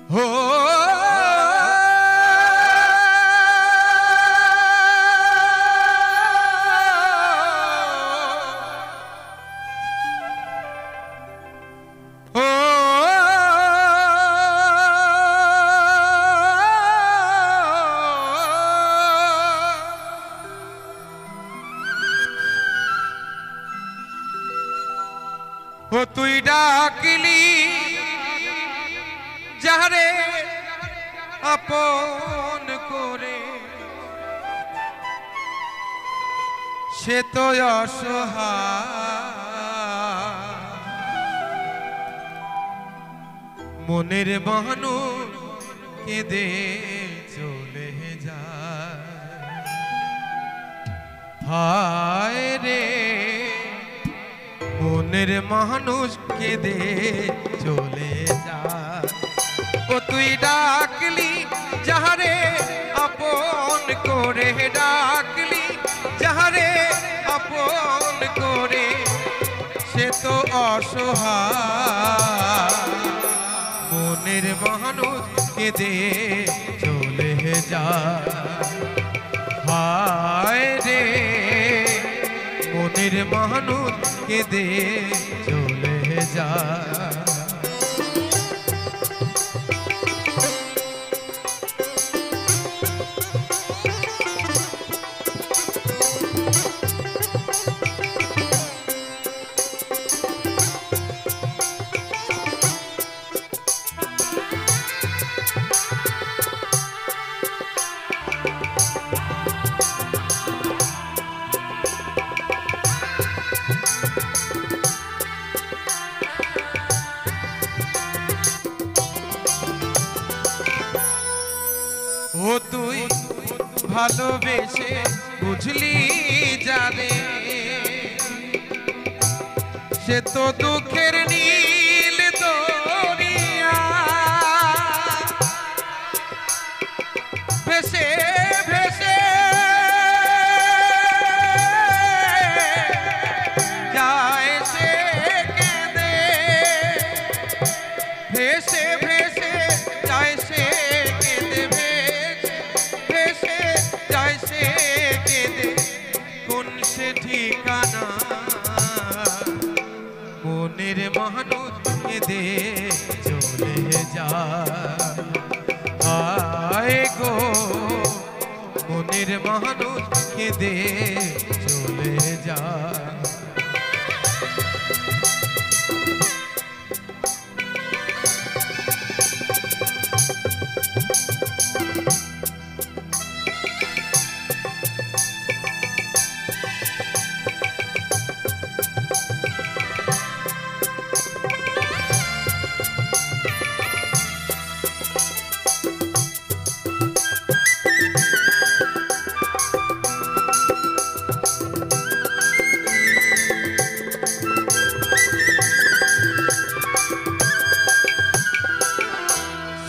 हो तुई डाकली जारे अपन करे से तो असहाय मनेर মানুষ কেঁদে চলে যায় হায় রে মনের মানুষ কেঁদে চলে যায় ও তুই ডাকলি যাহারে আপন করে ডাকলি যাহারে আপন করে সে তো অসহায় মনের মানুষ কেঁদে চলে যায় হায় রে মনের মানুষ কেঁদে চলে যায় ও তুই ভালোবেসে বুঝলি যাবে সে তো দুঃখের নীল দরিয়া ভেসে ভেসে যায় সে কেঁদে ভেসে ভেসে যায় সে ঠিকানা মনের মানুষ কেঁদে চলে যায় হায় গো মনের মানুষ কেঁদে চলে যায়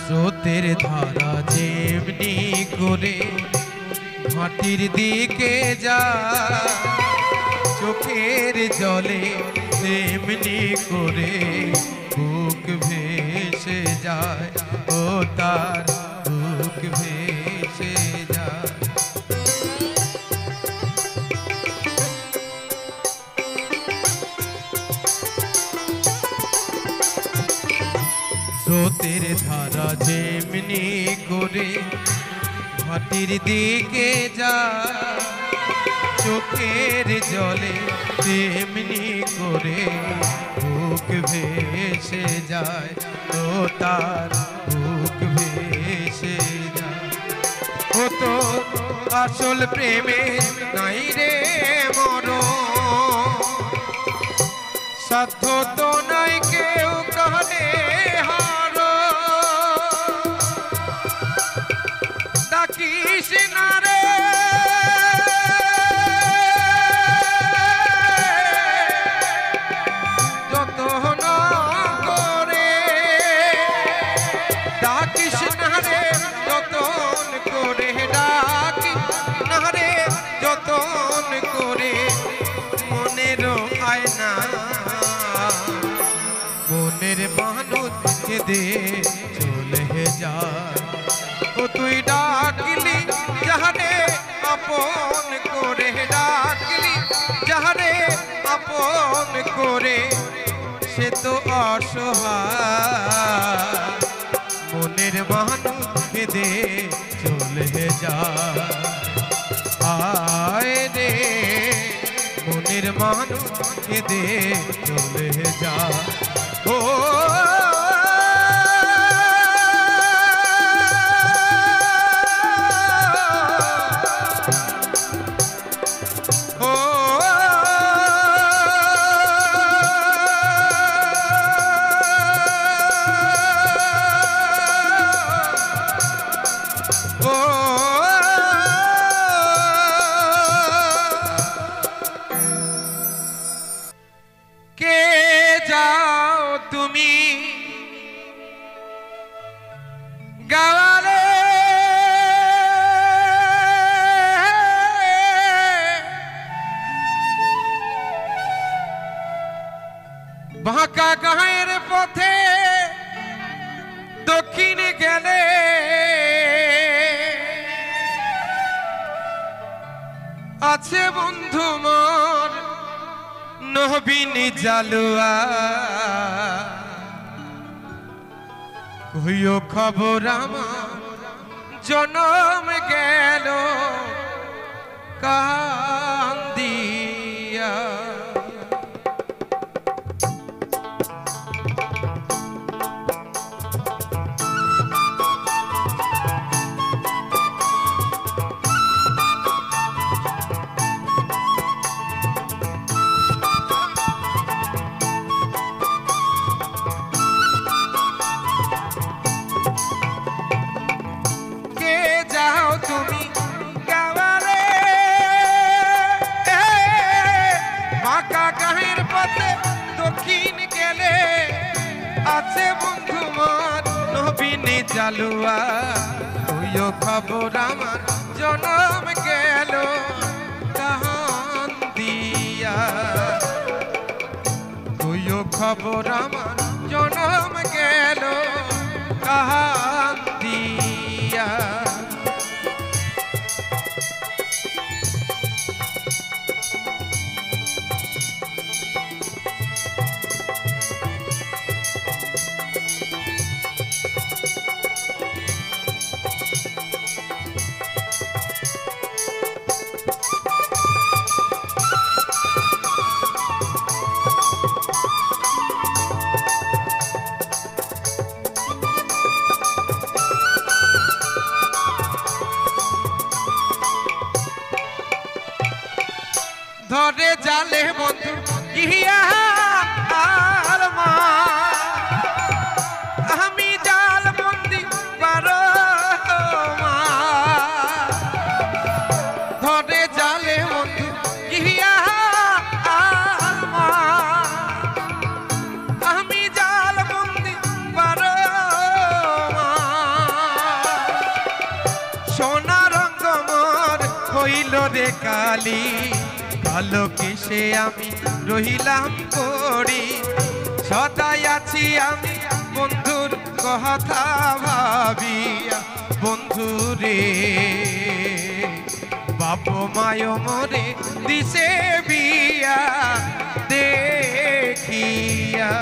স্রোতের ধারা যেমনি করে মাটির দিকে যায় চোখের জলে তেমনি করে বুক ভেসে যায় ও তার বুক ভেসে যায় স্রোতের ধারা যেমনি করে মাটির দিকে যায় চোখের জলে তেমনি করে বুক ভেসে যায় ও তার বুক ভেসে যায় ও তো আসল প্রেমে নাই রে মরণ সাধ্য তো নাই কেউ কানে ডাকিস না রে যতন করে ডাকিস না রে যতন করে ডাকিস না রে যতন করে মনের আয়না মনের মানুষ কেঁদে চলে যায়। ও তুই ডাকলি যাহারে আপন করে, ডাকলি যাহারে আপন করে, সে তো অসহায় মনের মানুষ কেঁদে চলে যায়। আয় রে মনের মানুষ কেঁদে চলে যায়। ও গাওয়ালে বাঁকা গায়ের পথে দক্ষিণে গেলে আছে বন্ধু মোর নবীন জালুয়া। কইও খবর আমার জনম গেল কান্দিয়া। তুমি গাওয়ালে বাঁকা গায়ের পথে দক্ষিণ গেলে আছে বন্ধু মোর নবীন জালুয়া। তুইও খবর আমার জনম গেল কান্দিয়া। তুইও খবর আমার জনম গেল কান্দিয়া। ধরে জালে বন্ধু ইয়া আর মা, আমি জাল বন্দি পারো মা। ধরে জালে বন্ধু ইয়া আর মা, আমি জাল বন্দি পারো মা। সোনা রঙ মোর হইল রে কালি, ভালো কিসে আমি রহিলাম পড়ি। সদাই আছি আমি বন্ধুর কথা ভাবিয়া। বন্ধু রে বাপ মায় মরে দিছে বিয়া দেখিয়া।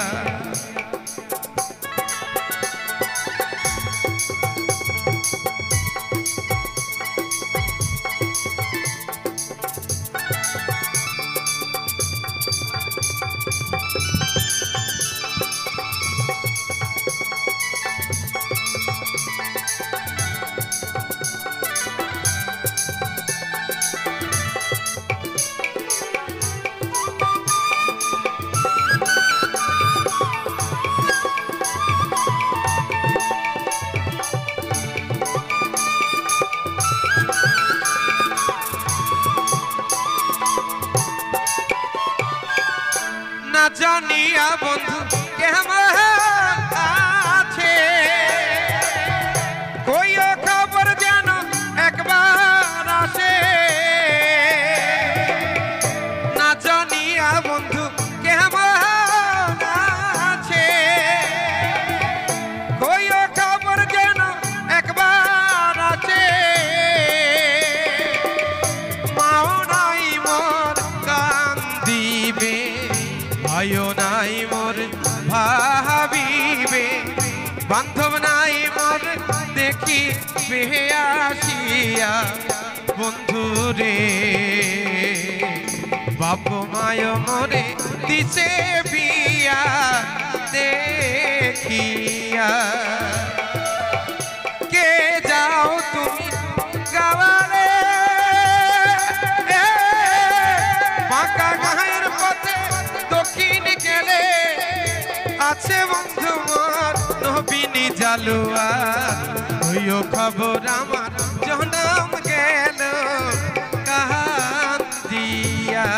না জানিয়া বন্ধু কেমন আছে, কইও খবর যেন একবার আসে। না জানিয়া বন্ধু কেমন আছে, কইও খবর যেন বান্ধব নাই মোর দেখি বেহে আসিয়া বন্ধু রে বাপ মায় মোরে দিছে বিয়া দেখিয়া কে যাও তুমি গাওয়ারে বাঁকা গায়ের পথে দক্ষিণ গেলে আছে বন্ধু মোর নবীনী জালুয়া হইও খবর আমার জনম গেল কান্দিয়া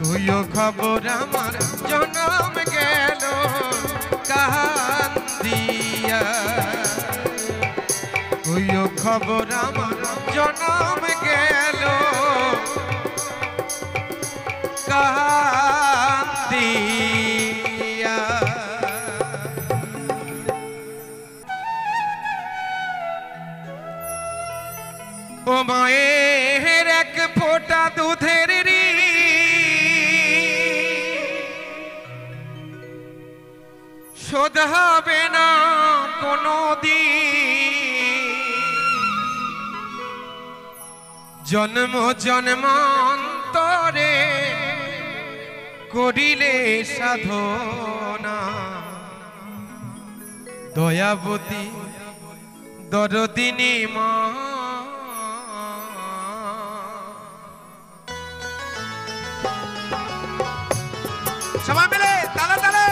হইও খবর আমার জনম গেল কান্দিয়া হইও খবর আমার জনম গেল কান্দিয়া ও মায়ের এক ফোঁটা দুধের শোধ হবে না কোনো দিন জন্ম জন্মান্তরে করিলে সাধনা দয়াবতী দরদিনী মা সবাই মিলে তালে তালে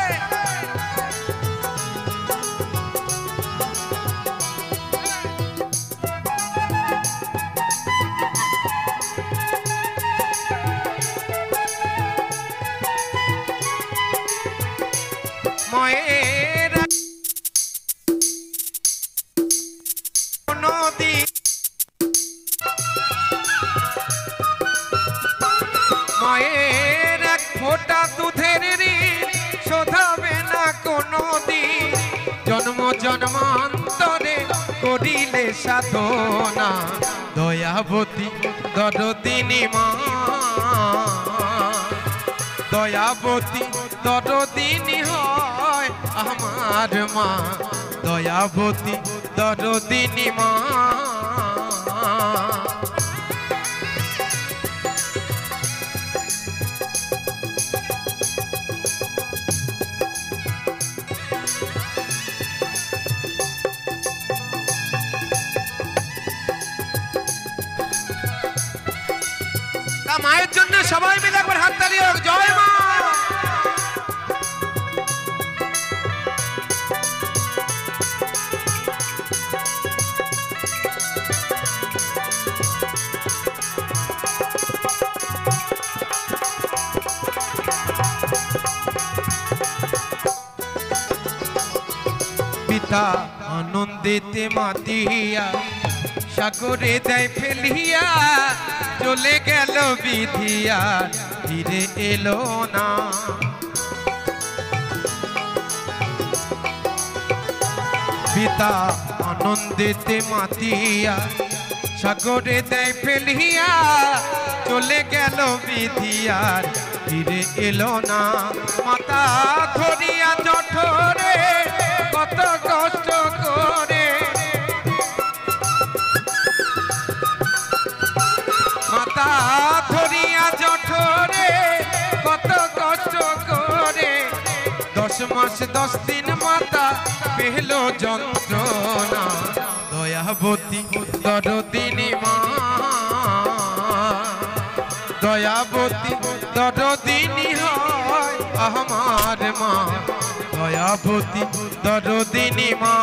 মায়ের নদী মায়ের এক ফোঁটা দুধের ঋণ শোধাবে না কোনো দিন জন্ম জন্মান্তরে করিলে সাধনা দয়াবতী দরদিনী মা দয়াবতী দরদিনী হয় আমার মা দয়াবতী দরদিনী মা মায়ের জন্য সবাই মিলে একবার হাততালি হোক জয় মা পিতা আনন্দিতে মাতিয়া সাগরে দেয় ফেলিয়া চলে গেল বিধিয়া ফিরে এলো না পিতা আনন্দিতে মাতিয়া সাগরে দেয় ফেলিয়া চলে গেল বিধিয়া ফিরে এলো না মাতা ধরিয়া জঠরে কত কষ্ট করে মাতা ধরিয়া জঠরে কত কষ্ট করে 10 মাস 10 দিন মাতা পেল যন্ত্রণা দয়াবতী দরদিনী মা দয়াবতী দরদিনী হয় আমার মা দয়াবতী দরদিনী মা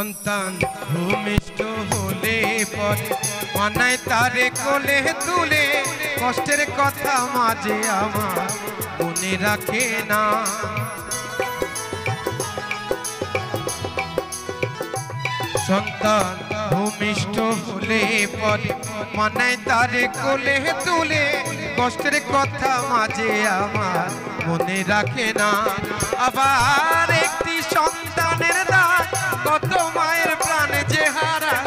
সন্তান ভূমিষ্ঠ হলে পরে মানায় তারে কোলে তুলে কষ্টের কথা মাঝে আমার মনে রাখে না সন্তান ভূমিষ্ঠ হলে পরে মানায় তারে কোলে তুলে কষ্টের কথা মাঝে আমার মনে রাখে না আবার একটি সন্তানের দায় কত মায়ের প্রাণ যে হারায়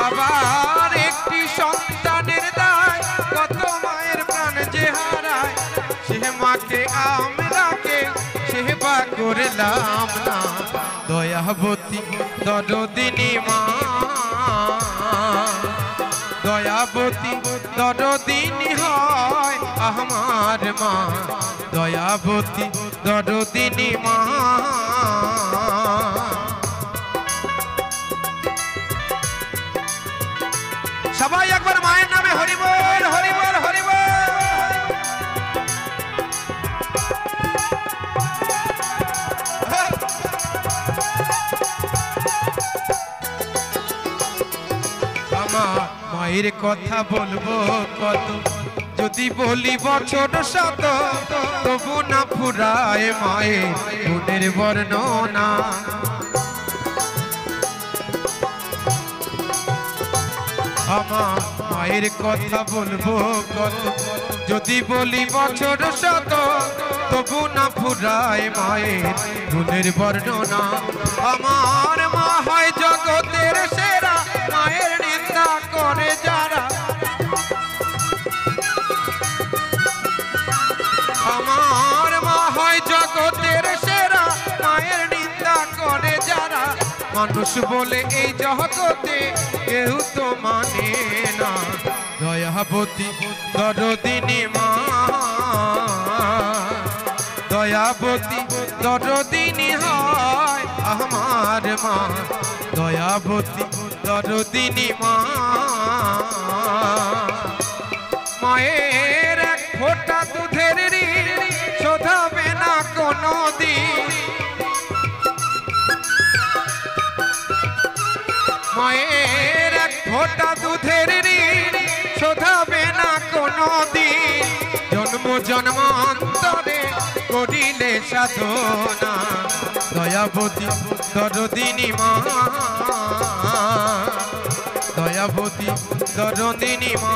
আবার একটি সন্তানের দায় কত মায়ের প্রাণ যে হারায় সে মাকে আমরাকে সেবা করলাম না দয়াবতী দরদিনী মা দয়াবতী দরদিনী হয় আমার মা দয়াবতী দরদিনী মা সবাই একবার মায়ের নামে হরি বল হরি বল হরি বল আমার মায়ের কথা বলবো কত যদি বলি বছর শত তবু না ফুরায় মায়ের গুণের বর্ণনা আমার মায়ের কথা বলবো কত যদি বলি বছর শত তবু না ফুরায় মায়ের গুণের বর্ণনা আমার মা হয় জগতের সেরা মায়ের নিন্দা করে যারা আমার মা হয় জগতের সেরা মায়ের নিন্দা করে যারা মানুষ বলে এই জগতে কেউ তো মানে না দয়াবতী দরদিনী মা দয়াবতী দরদিনী হয় আমার মা দয়াবতী দরদিনী মা মায়ের এক ফোঁটা দুধের ঋণ শোধাবে না কোনো দিন মায়ের এক ফোঁটা দুধের ঋণ শোধাবে না কোনো দিন জন্ম জন্মান্তরে করিলে সাধনা দয়াবতী দরদিনী মা দয়াবতী দরদিনী মা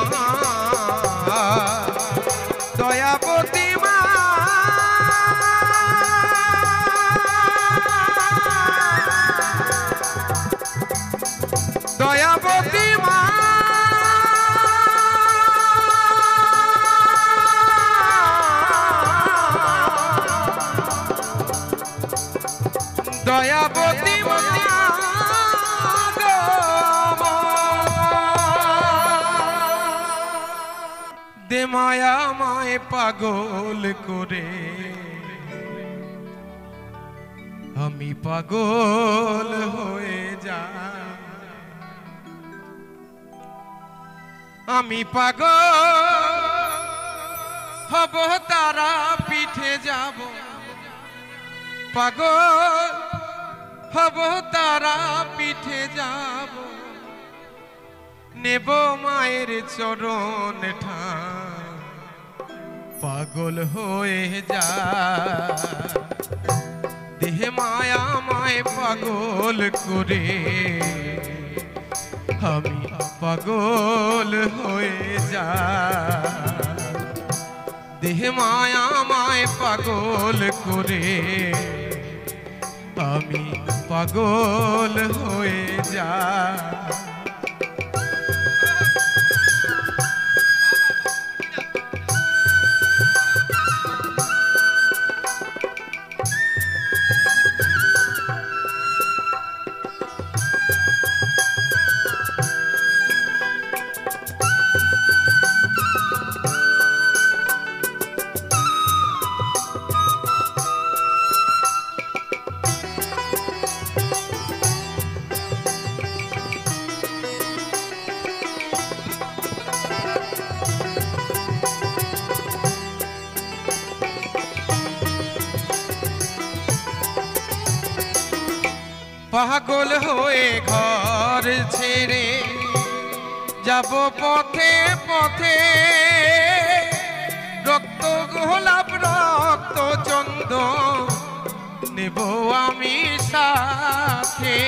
দয়াবতী মা দয়াবতী মা দয়াবতী মা দে মায়া মায় পাগল করে আমি পাগল হয়ে যা আমি পাগল হব তারা পিঠে যাব পাগল হব তারা পিঠে যাব নেব মায়ের চরণ ঠাঁ পাগল হয়ে যা দেহ মায়া মায় পাগল করে আমি পাগল হয়ে যা দেহ মায়া মায় পাগল করে আমি পাগল হয়ে যা পাগল হয়ে ঘর ছেড়ে যাব পথে পথে, রক্ত গোলাপ রক্ত চন্দন নেব আমি সাথে।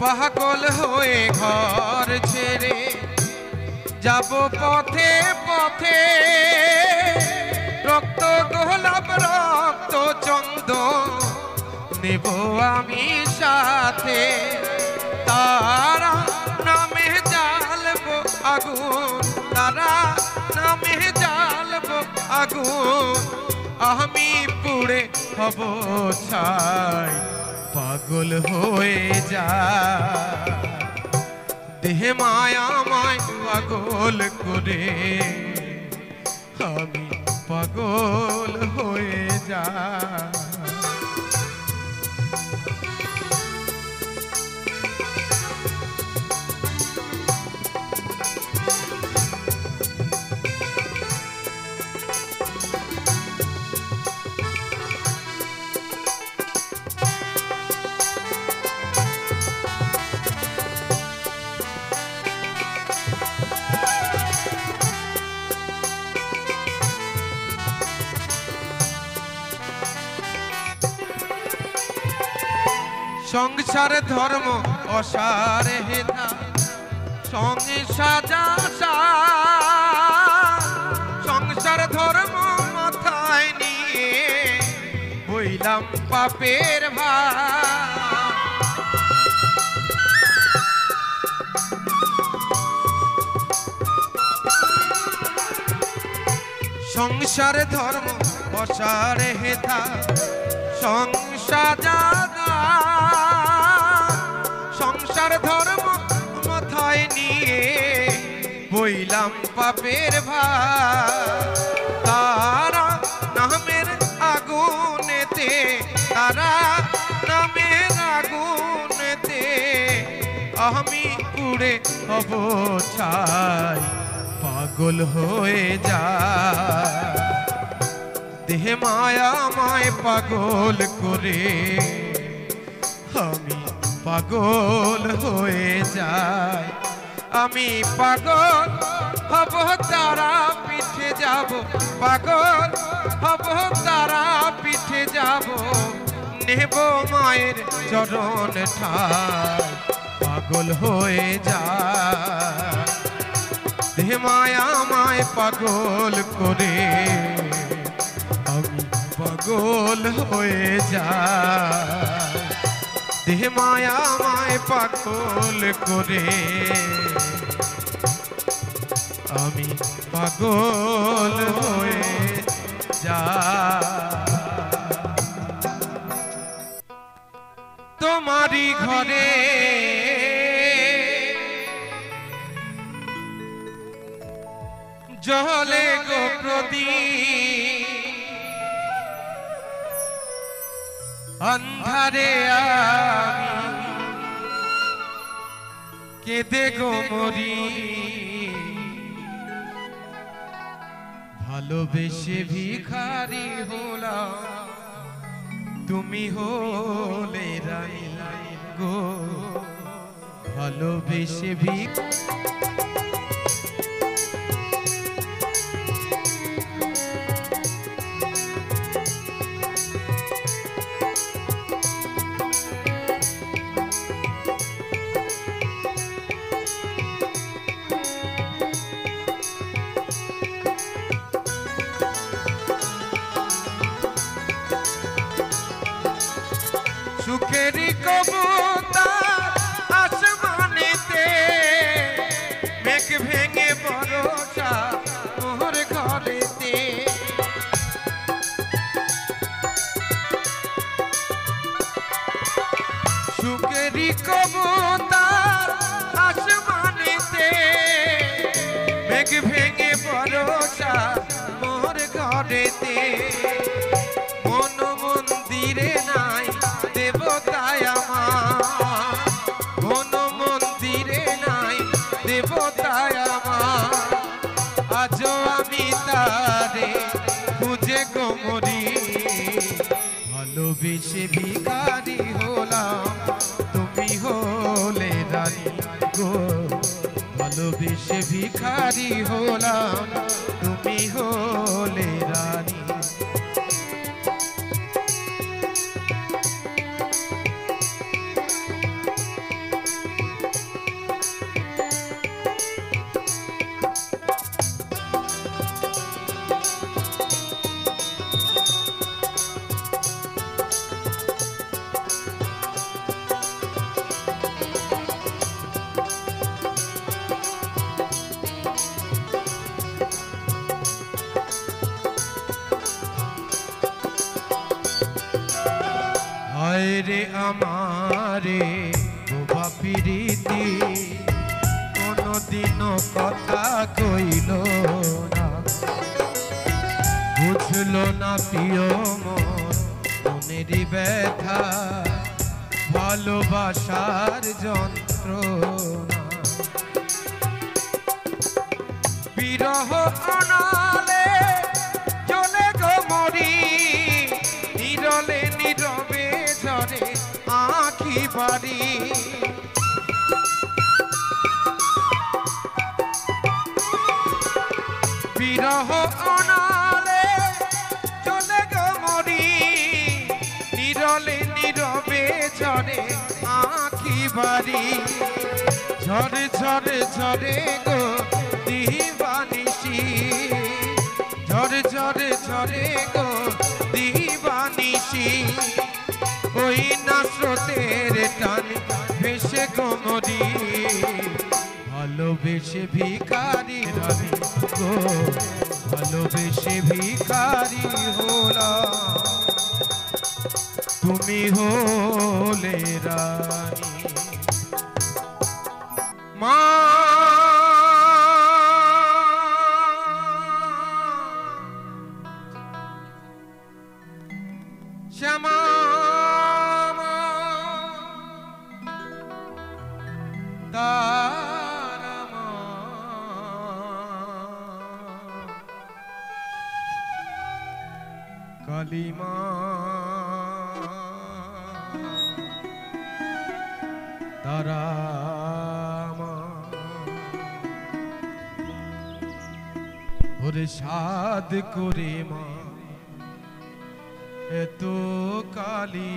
পাগল হয়ে ঘর ছেড়ে যাব পথে পথে, রক্ত গোলাপ রক্ত চন্দন নেব আমি সাথে। তারা নামে জ্বালবো আগুন, তারা নামে জ্বালবো আগুন, আমি পুড়ে হব ছাই। পাগল হয়ে যায় দেহে মায়া মায় পাগল করে, আমি পাগল হয়ে যায়। সংসার ধর্ম অসার হেতা সঙ্গে সাজা, সংসার ধর্ম মাথায় নিয়ে বইলাম পাপের ভার। সংসার ধর্ম অসার হেতা সংসার সংসার ধর্ম মাথায় নিয়ে বইলাম পাপের ভার। তারা নামের আগুনেতে, তারা নামের আগুনেতে আমি পুড়ে হব ছাই। পাগল হয়ে যায় দেহে মায়া মায় পাগল করে, আমি পাগল হয়ে যাই। আমি পাগল হব তারা পিঠে যাব, পাগল হব তারা পিঠে যাব, নেব মায়ের চরণ ঠাই। পাগল হয়ে যায় দেহে মায়া মায় পাগল করে, আমি পাগল হয়ে যায় দেহে মায়া মায় পাগল করে, আমি পাগল হয়ে যায়। তোমারই ঘরে জলে গো প্রদীপ, अंधारे केदे गो मरी ভালোবেসে ভিখারি হলাম তুমি হলে রানী গো ভালোবেসে सुखेरी कबूतर आसमानेते मेघ भेंगे बरसा मोर घरेते सुखेरी कबूतर आसमानेते मेघ भेंगे बरसा मोर घरेते मन मंदिरे नाई देवताय आमार कोन मंदिरे नाई देवताय आमार आजो ভালোবেসে ভিখারি হলাম তুমি হলে রানী গো ভালোবেসে ভিখারি হলাম তুমি হলে রানী রে আমারে বোবা প্রীতি কোনদিনও কথা কইল না বুঝলো না প্রিয় মন মনেরই ব্যথা ভালোবাসার যন্ত্রণা বিরহ অনালে চলে গো মরি নীরলে নীরবে ঝরে আঁখি বাড়ি বিরহ অনালে চলে গো মরি নীরলে নীরবে ঝরে আঁখি বাড়ি ঝরে ঝরে ঝরে গো দিবানিশি ঝরে ঝরে ঝরে গো দিবানিশি ওই না স্রোতের টান ভেসে কোমরি ভালোবেসে ভিখারি রানী গো ভালোবেসে ভিখারি হলাম তুমি হলে রানী মা শ্যামা তারামা কালিমা তারামা ওরে সাদ করে মা এত কালি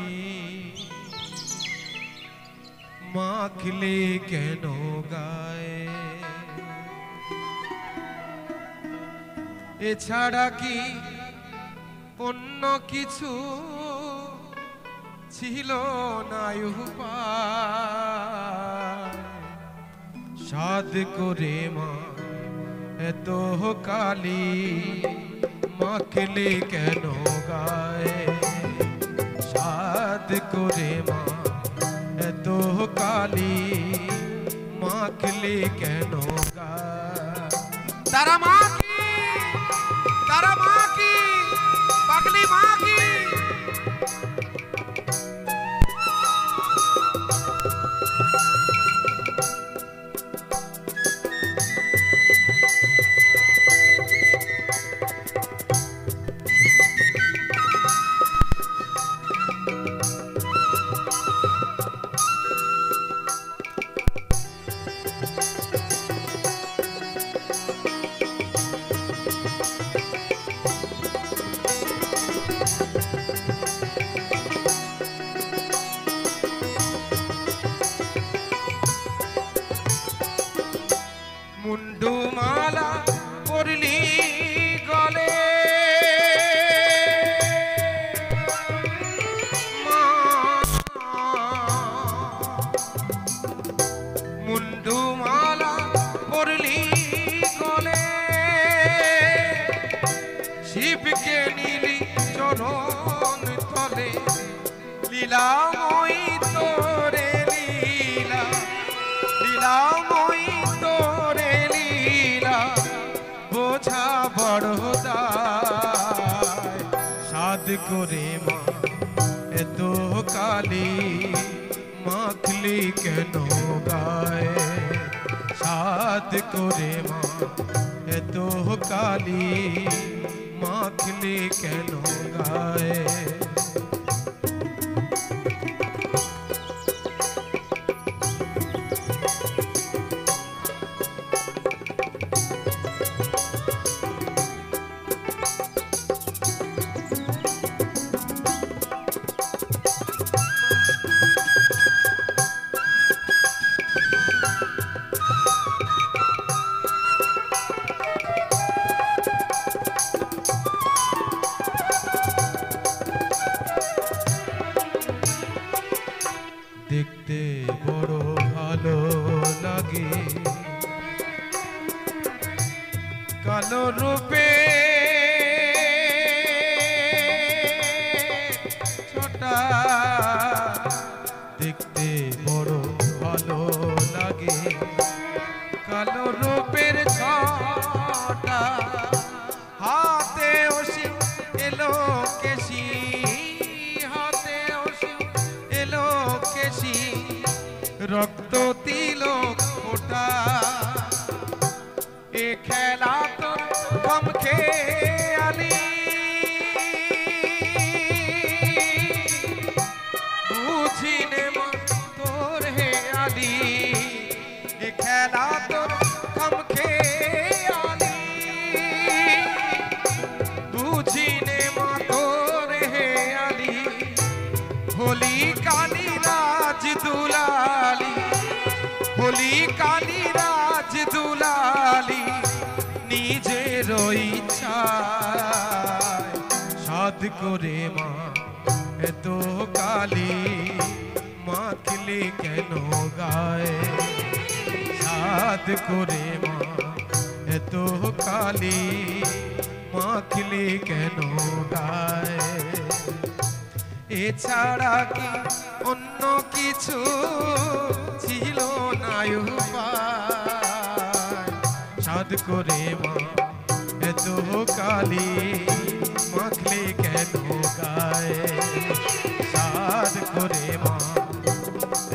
মাখলে কেন গায়ে এছাড়া কি অন্য কিছু ছিল না উপায় সাদ করে মা এত কালি মাখলে কেন গায়ে সাদ করে মা এত কালি মাখলে কেন গায়ে তারা মা কি পাগলি মা কি মুন্ডুমালা পরলি গলে মুন্ডুমালা পরলি গলে শিবকে নীলি চরণ তলে লীলাময়ী তোরে লীলা লীলাময়ী তোরে লীলা বোঝা বড় দায় সাদ করে মা এত কালি মাখলি কেন গায়ে সাদ করে মা এত কালি মাখলি কেন গায়ে দেখতে বড় ভালো লাগে কালো রূপে ছোটা দেখতে বড় ভালো লাগে কালো রূপের ছোটা হাতে ওসি এলো কেশি হাতে ওসি এলো কেশি রক্ত তিলক ফোটা এ খেলা তোর কম খেয়ালি বুঝিনে মা তোর হেয়ালি এ খেলা তোর কম খেয়ালি বুঝিনে মা তোর হেয়ালি হোলি কালী রাজ দুলালি হোলি কালী রাজ দুলালি নিজের ইচ্ছায় সাধ করে মা এত কালী মাখলে কেন গায়ে সাধ করে মা এত কালী মাখলে কেন গায়ে এছাড়া কি অন্য কিছু ছিল না উপায় সাধ করে মা এত কালী মাখলে কেন গায়ে সাধ করে মা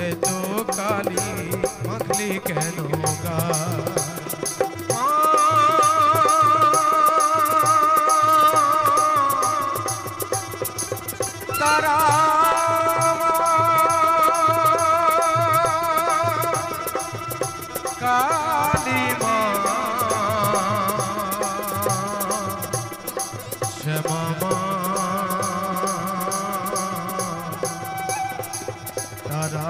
এত কালী মাখলে কেন গায়ে তারা কালী মা শ্যামা মা তারা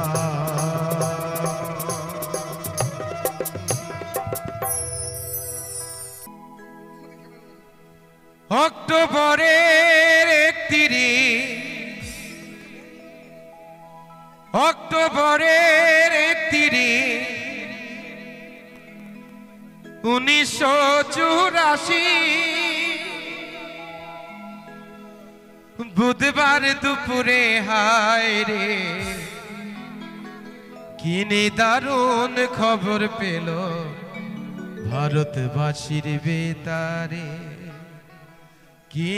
অক্টোবরের 31 অক্টোবরের 31 1984 বুধবার দুপুরে হায় রে কি দারুণ খবর পেল ভারতবাসীর বেতারে কি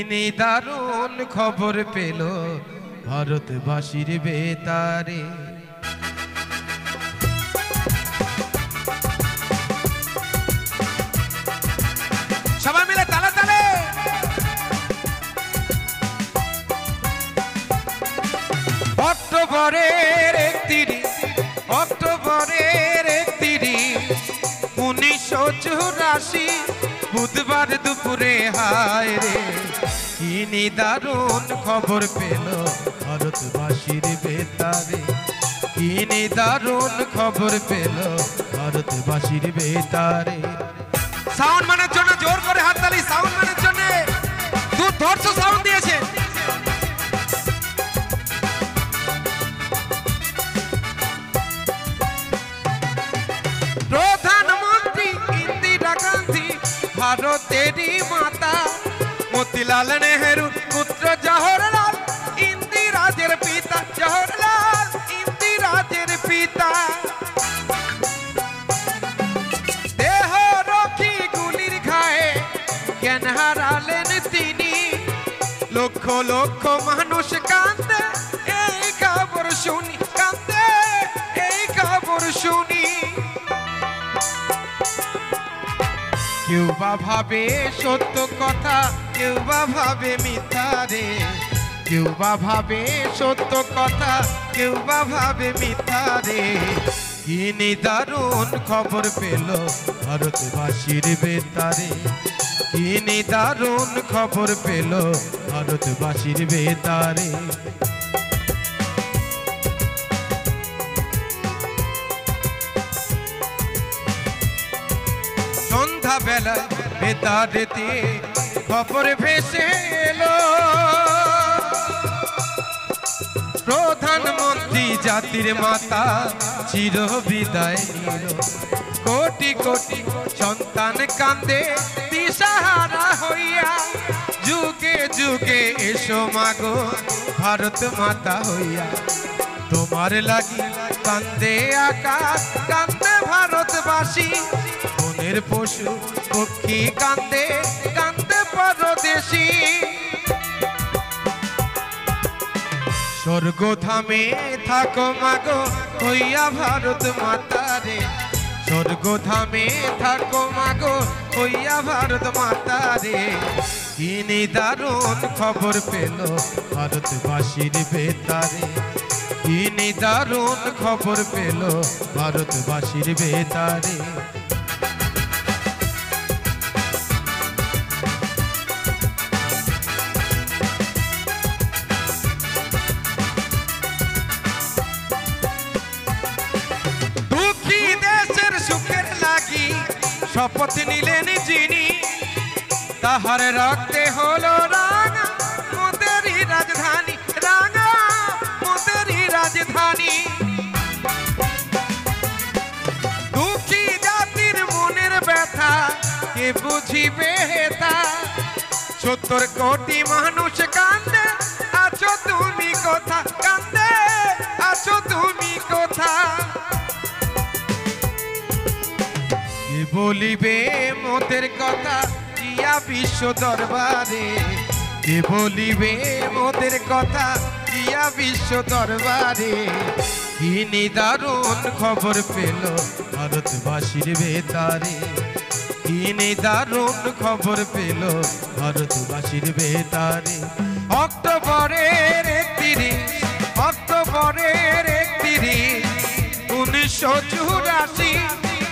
দারুণ খবর পেল ভারতবাসীর বেতারে সবাই মিলে তালে তালে অক্টোবরের 31 অক্টোবরের 31 1984 বুধবার দুপুরে হায় রে কি দারুণ খবর পেল ভারতবাসীর বেতারে কি দারুণ খবর পেল ভারতবাসীর বেতারে সাউন্ড মানের জন্য জোর করে হাততালি সাউন্ড মানের জন্য দুর্ধর্ষ সাউন্ড দিয়েছে প্রধানমন্ত্রী ইন্দিরা গান্ধী ভারতেরই মাতা মতিলাল নেহেরু পুত্র জওহরলাল ইন্দিরাজের পিতা জওহরলাল ইন্দিরাজের পিতা দেহ রক্ষী গুলির ঘায়ে জ্ঞান হারালেন তিনি লক্ষ লক্ষ মানুষ কাঁদে এই খবর শুনি কাঁদে এই খবর শুনি কেউ বা ভাবে সত্য কথা কেউ বা ভাবে মিথ্যা রে কেউ বা ভাবে সত্য কথা কেউ বা ভাবে মিথ্যা রে কি দারুণ খবর পেল ভারতবাসীর বেতারে কি দারুণ খবর পেল ভারতবাসীর বেতারে সন্ধ্যা বেলায় বেতারেতে খবর ভেসে এলো প্রধানমন্ত্রী জাতির মাতা চির বিদায় নিল। কোটি কোটি সন্তান কান্দে দিশাহারা হইয়া, যুগে যুগে এসো মাগো ভারত মাতা হইয়া। তোমার লাগি কান্দে আকাশ, কান্দে ভারতবাসী, বনের পশু পক্ষী কান্দে কান্দে পরদেশী। স্বর্গধামে থাকো মাগো হইয়া ভারত মাতারে, স্বর্গধামে থাকো মাগো হইয়া ভারত মাতারে। কি নিদারুণ খবর পেল ভারতবাসীর বেতারে, কি নিদারুণ খবর পেল ভারতবাসীর বেতারে। শপথ নিলেন যিনি, তাহার রক্তে হলো রাঙা মোদেরই রাজধানী, রাঙা মোদেরই রাজধানী। দুঃখী জাতির মনের ব্যথা কে বুঝিবে হেতা, ৭০ কোটি মানুষ কান্দে আছো তুমি কোথা, কান্দে আছো তুমি কোথা। বলিবে মোদের কথা ইয়া বিশ্ব দরবারে, কে বলিবে মোদের কথা ইয়া বিশ্ব দরবারে। কি নিদারুণ খবর পেল ভারতবাসীর বেতারে, কি নিদারুণ খবর পেল ভারতবাসীর বেতারে। অক্টোবরের ৩১, অক্টোবরের ৩১, ১৯৮৪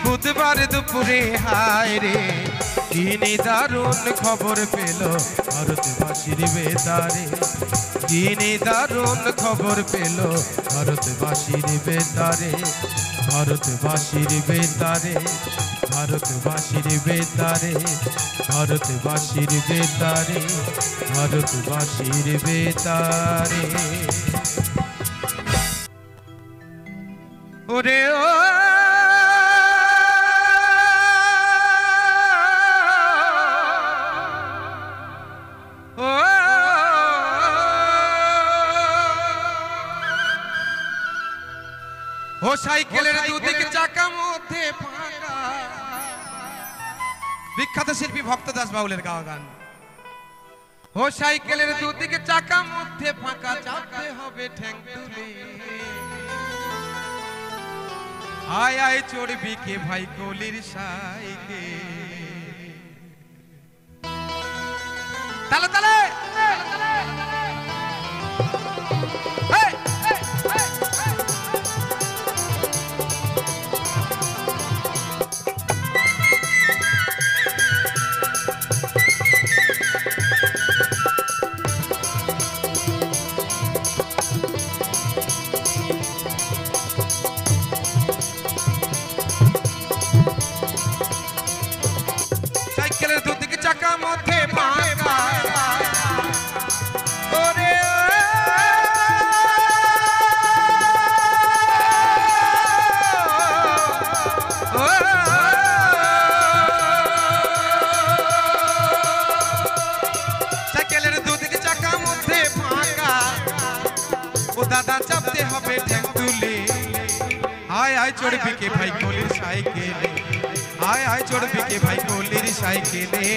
বুধবার দুপুরে হায় রে। কি নিদারুণ খবর পেল ভারতবাসীর বেতারে, কি নিদারুণ খবর পেল ভারতবাসীর বেতারে। ভারতবাসীর বেতারে, ভারতবাসীর বেতারে, ভারতবাসীর বেতারে, ভারতবাসীর বেতারে। ওরে ও ও সাইকেলের দুদিকে চাকা মধ্যে ফাঁকা, বিখ্যাত শিল্পী ভক্ত দাস বাউলের গাওয়া গান। ও সাইকেলের দুদিকে চাকা মধ্যে ফাঁকা, চাপতে হবে ঠ্যাং তুলে। আয় আয় চড়বি কে ভাই কলির সাইকেল, তালে তালে সাইকেলের দুদিকে চাকা মধ্যে ফাঁকা। ওরে সাইকেলের দুদিকে চাকা মধ্যে ফাঁকা, ও দাদা চাপতে হবে ঠ্যাং তুলে। আয় আয় চড়বি কে ভাই কলির সাইকেলে, আয় আয় চড়বি কে ভাই কলির সাইকেলে।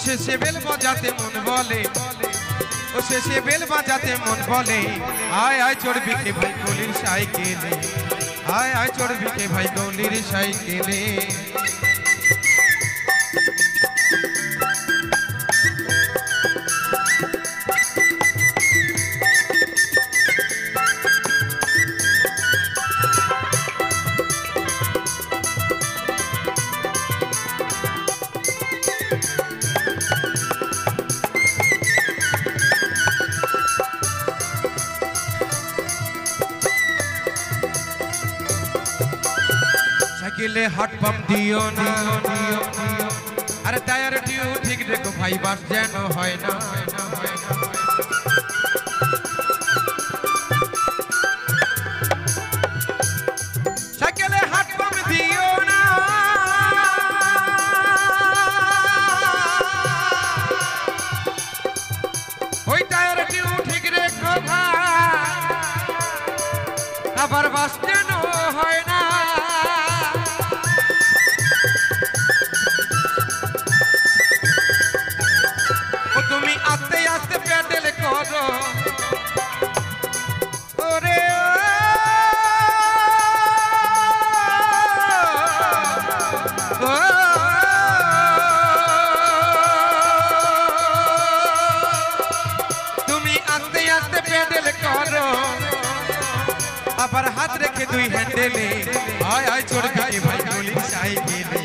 শেষে বেল বাজাতে মন বলে, ও শেষে বেল বাজাতে মন বলে, আয় আয় চড়বি কে ভাই কলির সাইকেলে, আয় আয় চড়বি কে ভাই কলির সাইকেলে। সাইকেলে হাট পাম্প দিও না, আরে টায়ার টিউ ঠিক রেখো ভাই, বাস যেন হয় না। সাইকেলে হাট পাম্প দিও না, ওই টায়ার টিউ ঠিক রেখো ভাই, আবার বাস যেন হয় না। তুমি আস্তে আস্তে প্যাডেল করো, ওরে তুমি আস্তে আস্তে প্যাডেল করো, আবার হাত রেখে দুই হ্যান্ডেলে, আয় আয় চড়বি কে ভাই কলির সাইকেলে,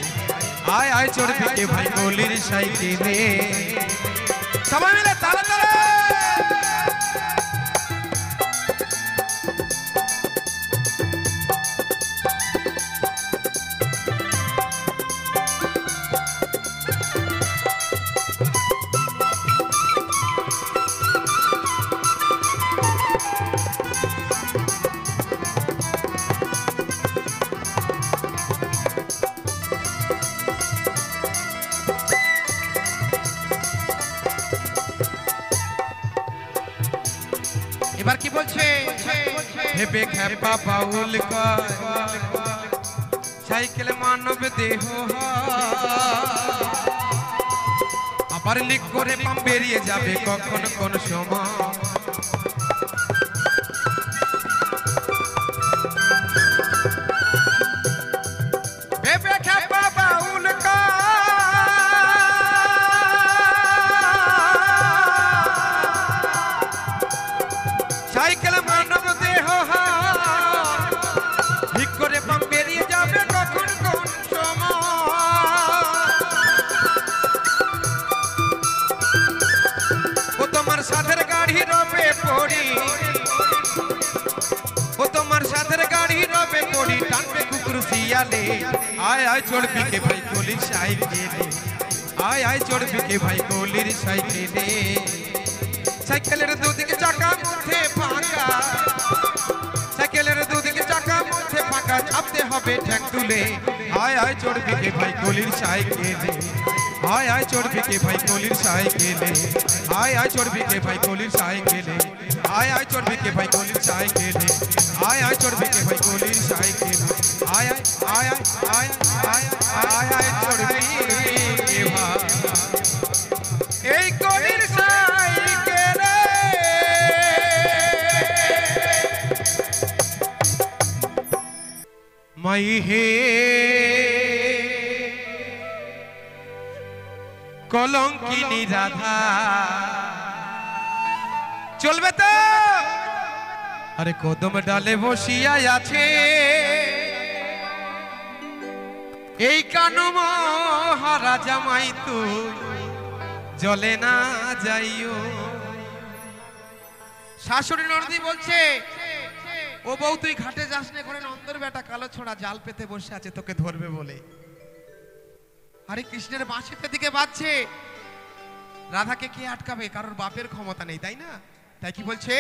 আয় আয় চড়বি কে ভাই কলির সাইকেলে। সবাই মিলে তালা তালা। এবার কি বলছে, হেবে খেপা বাউল কয়, সাইকেল মানব দেহ, আবার লিক করে পাম বেরিয়ে যাবে কখন কোন সময়। হেবে খেপা বাউল সাইকেল মানব দেহ, ঠিক করে পাম বেরিয়ে যাবে কখন কোন সময়। ও তোমার সাথের গাড়ি রবে পড়ি, ও তোমার সাথের গাড়ি রবে পড়ি, টানবে কুকুর শিয়ালে, আয় আয় চড়বি কে ভাই কলির সাইকেলে, আয় আয় চড়বি কে ভাই কলির সাইকেলে। সাইকেলের দুদিকে চাকা মধ্যে ফাঁকা, সাইকেলের দুদিকে চাকা মধ্যে ফাঁকা, চাপতে হবে ঠ্যাং তুলে, আয় আয় চড়বি কে ভাই কলির সাইকেলে, আয় আয় চড়বি কে ভাই কলির সাইকেলে, আয় আয় চড়বি কে ভাই কলির সাইকেলে, আয় আয় চড়বি কে ভাই কলির সাইকেলে, আয় আয় চড়বি কে ভাই কলির সাইকেলে, আয় আয় আয় আয় আয় আয় আয় চড়বি কে ভাই এই কলির সাইকেলে। মাই হে কলঙ্কিনী রাধা, চলবে তো? আরে কদম ডালে বসিয়া আছে এই কানু মহারাজা, মাই তুই জলে না যাইও। শাশুড়ি ননদি বলছে, ও বউ তুই ঘাটে যাস না, করে নন্দর বেটা কালো ছোড়া জাল পেতে বসে আছে তোকে ধরবে বলে। আরে কৃষ্ণের বাঁশিতে দিকে বাজছে, রাধাকে কে আটকাবে? কারোর বাপের ক্ষমতা নেই, তাই না? তাই কি বলছে,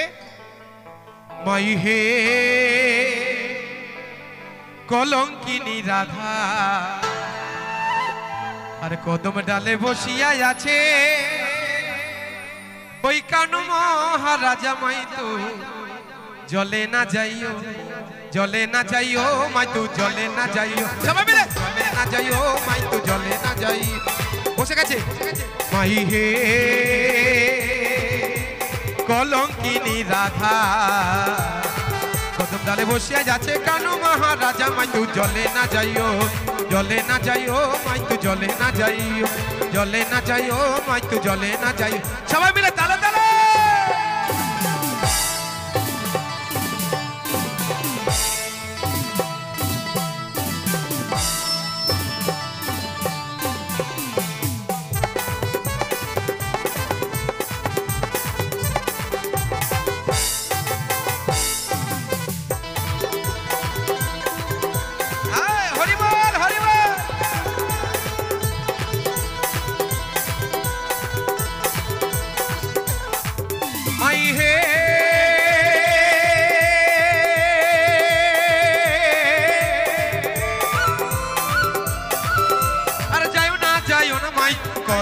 মাই হে কলঙ্কিনী রাধা, আর কদম ডালে বসিয়া আছে ওই কানু মহারাজা, মাই তো জলে না যাইও, জলে না যাইও, মাই তো জলে না যাইও, সবাই মিলে জলে না যাইও, মাই তো জলে না যাই। বসে গেছে মাই হে কলঙ্কিনী রাধা কদম ডালে বসিয়া যাচ্ছে কানু মহারাজা মাই তু জলে না যাইও মাই তু জলে না যাইও মাই তু জলে না যাইও সবাই মিলে তালে তালে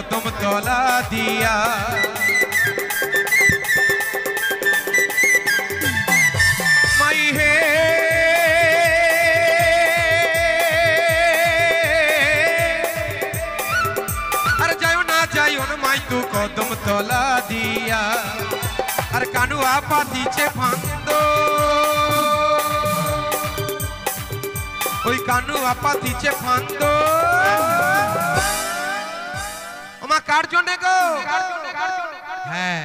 কদম তলা দিয়া মাই হে আর যাইও না মাই তু কদম তলা দিয়া আর কানু আপা দিছে ফান্দ ওই কানু আপা দিছে ফান্দ কার জন্য গো হ্যাঁ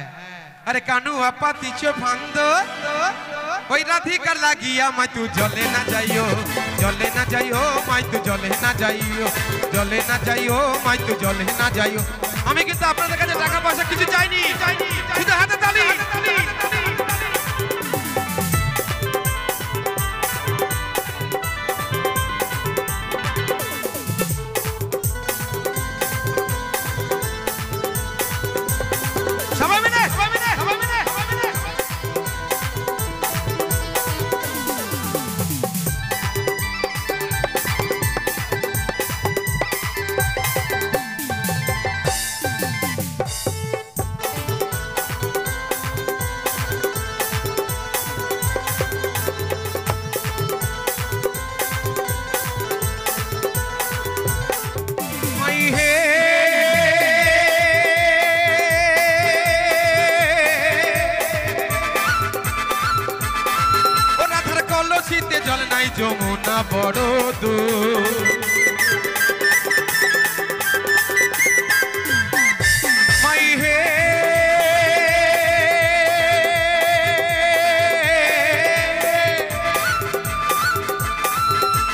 আরে কানু আপা দিছে ফান্দ ওই রাধিকার লাগিয়া মাই তু জলে না যাইও মাই তু জলে না যাইও মাই তু জলে না যাইও আমি কিন্তু আপনাদের কাছে টাকা পয়সা কিছু চাইনি শুধু হাতে তালি যমুনা বড় দূর মাই হে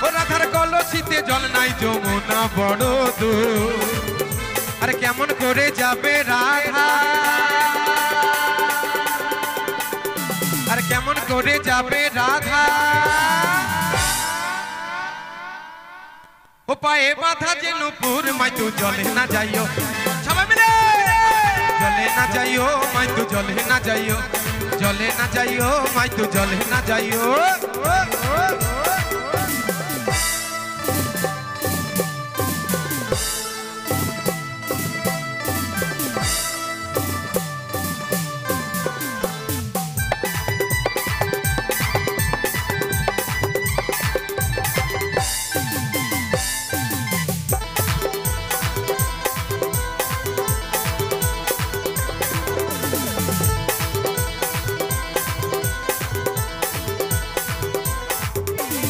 ও রাধার কলসিতে জল নাই যমুনা বড় দূর আরে কেমন করে যাবে রাধা আর কেমন করে যাবে রাধা ও পায়ে বাধা যে নুপুর মাই তু জলে না যাইও সবাই মিলে জলে না যাইও মাই তু জলে না যাইও মাই তু জলে না যাইও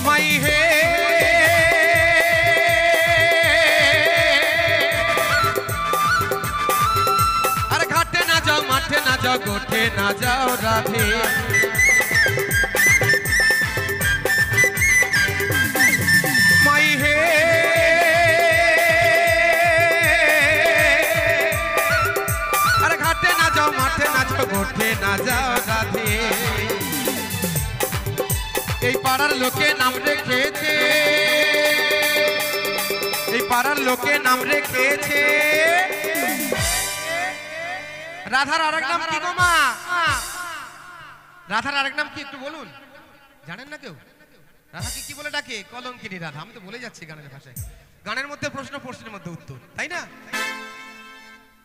মাই হে আর ঘাটে না যাও মাঠে না যাও গোঠে না যাও রাধে মাই হে আর ঘাটে না যাও মাঠে না যাও গোঠে না যাও রাধে এই পাড়ার লোকে নাম রেখেছে রাধার আরেক নাম কি গো মা রাধার আরেক নাম কি একটু বলুন জানেন না কেউ রাধাকে কি বলে ডাকে কলঙ্কিনী রাধা আমি তো বলে যাচ্ছি গানের ভাষায় গানের মধ্যে প্রশ্ন প্রশ্নের মধ্যে উত্তর তাই না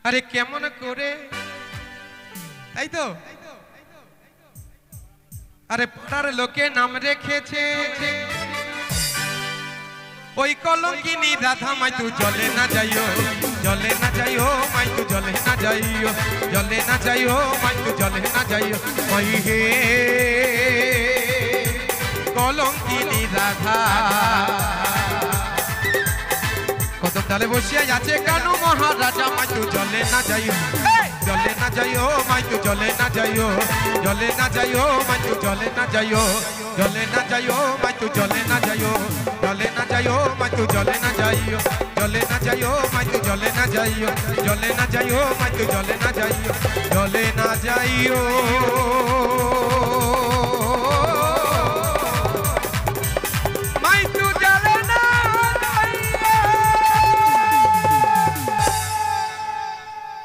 আরে কেমন করে তাই তো আরে পাড়ার লোকে নাম রেখেছে ওই কলঙ্কিনী রাধা মাই তু জলে না যাইও জলে না যাইও মাই তু জলে না যাইও জলে না যাইও মাই তু জলে না যাইও ওই হে কলঙ্কিনী রাধা কদম ডালে বসিয়া আছে কানু মহারাজা মাই তু জলে না যাইও জলে না যাইও মাই তু জলে না যাইও জলে না যাইও মাই তু জলে না যাইও জলে না যাইও মাই তু জলে না যাইও জলে না যাইও মাই তু জলে না যাইও জলে না যাইও মাই তু জলে না যাইও জলে না যাইও মাই তু জলে না যাইও জলে না যাইও